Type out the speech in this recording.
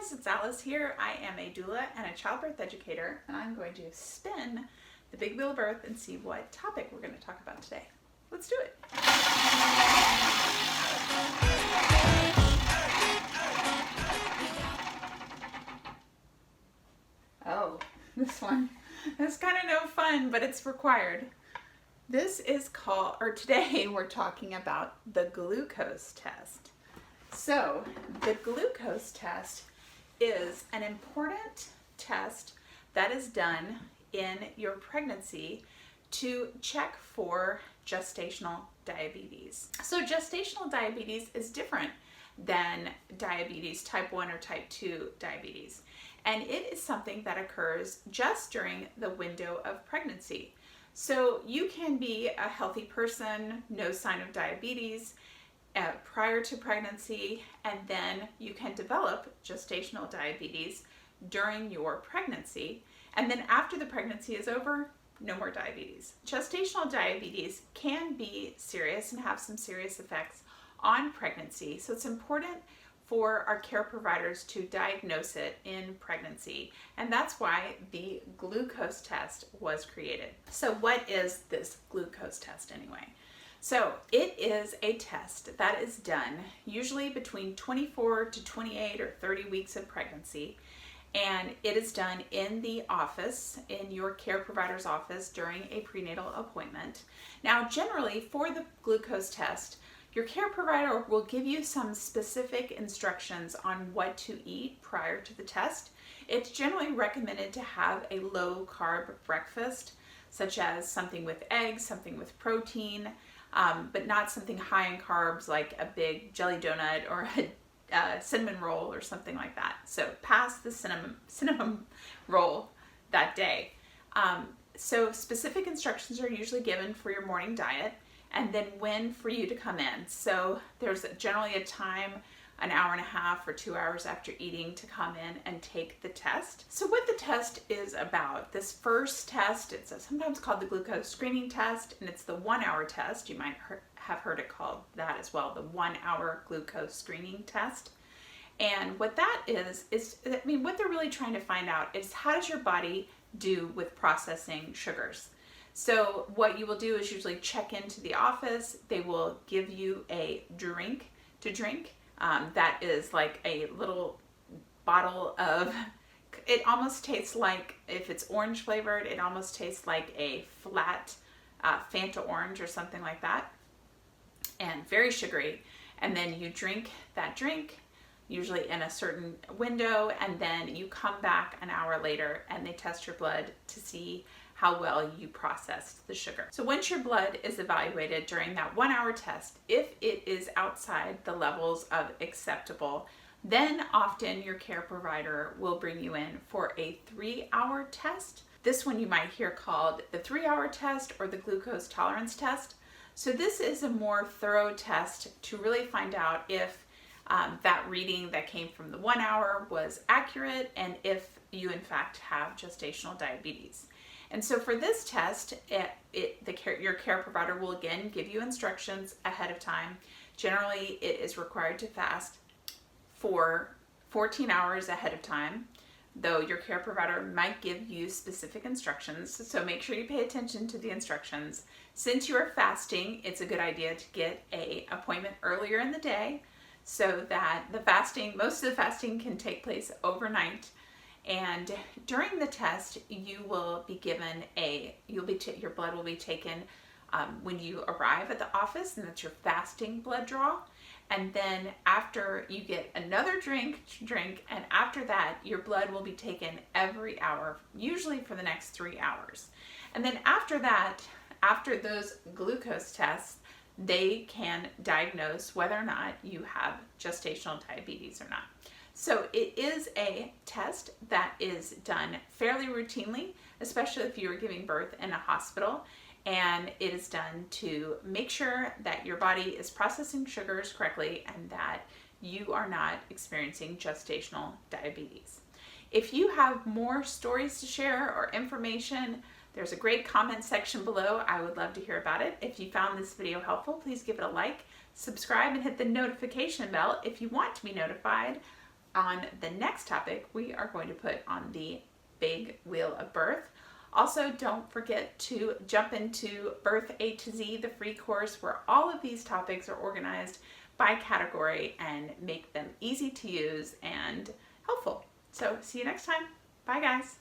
guys, it's Alice here. I am a doula and a childbirth educator, and I'm going to spin the big wheel of birth and see what topic we're going to talk about today. Let's do it. Oh, this one is kind of no fun, but it's required. This is called, or today we're talking about the glucose test. So the glucose test is an important test that is done in your pregnancy to check for gestational diabetes. So gestational diabetes is different than diabetes type 1 or type 2 diabetes. And it is something that occurs just during the window of pregnancy. So you can be a healthy person, no sign of diabetes, prior to pregnancy, and then you can develop gestational diabetes during your pregnancy, and then after the pregnancy is over, no more diabetes. Gestational diabetes can be serious and have some serious effects on pregnancy, so it's important for our care providers to diagnose it in pregnancy, and that's why the glucose test was created. So what is this glucose test anyway? So it is a test that is done usually between 24 to 28 or 30 weeks of pregnancy, and it is done in the office, in your care provider's office during a prenatal appointment. Now, generally for the glucose test, your care provider will give you some specific instructions on what to eat prior to the test. It's generally recommended to have a low carb breakfast, such as something with eggs, something with protein, but not something high in carbs like a big jelly donut or a cinnamon roll or something like that. So pass the cinnamon roll that day. So specific instructions are usually given for your morning diet, and then when for you to come in. So there's generally a time, an hour and a half or 2 hours after eating, to come in and take the test. So what the test is about, this first test, it's sometimes called the glucose screening test, and it's the 1 hour test. You might have heard it called that as well, the 1 hour glucose screening test. And what that is what they're really trying to find out is, how does your body do with processing sugars? So what you will do is usually check into the office. They will give you a drink to drink. That is like a little bottle of, it almost tastes like, if it's orange flavored, it almost tastes like a flat Fanta orange or something like that, and very sugary. And then you drink that drink, usually in a certain window, and then you come back an hour later and they test your blood to see how well you processed the sugar. So once your blood is evaluated during that 1 hour test, if it is outside the levels of acceptable, then often your care provider will bring you in for a 3 hour test. This one you might hear called the 3 hour test or the glucose tolerance test. So this is a more thorough test to really find out if that reading that came from the 1 hour was accurate, and if you in fact have gestational diabetes. And so for this test, your care provider will again give you instructions ahead of time. Generally, it is required to fast for 14 hours ahead of time, though your care provider might give you specific instructions. So make sure you pay attention to the instructions. Since you are fasting, it's a good idea to get an appointment earlier in the day, so that most of the fasting can take place overnight. And during the test, you will be given your blood will be taken when you arrive at the office, and that's your fasting blood draw. And then after, you get another drink, and after that, your blood will be taken every hour, usually for the next 3 hours. And then after that, after those glucose tests, they can diagnose whether or not you have gestational diabetes or not. So it is a test that is done fairly routinely, especially if you are giving birth in a hospital, and it is done to make sure that your body is processing sugars correctly and that you are not experiencing gestational diabetes. If you have more stories to share or information, there's a great comment section below. I would love to hear about it. If you found this video helpful, please give it a like, subscribe, and hit the notification bell if you want to be notified on the next topic, we are going to put on the big wheel of birth. Also, don't forget to jump into Birth A to Z, the free course where all of these topics are organized by category and make them easy to use and helpful. So see you next time. Bye guys.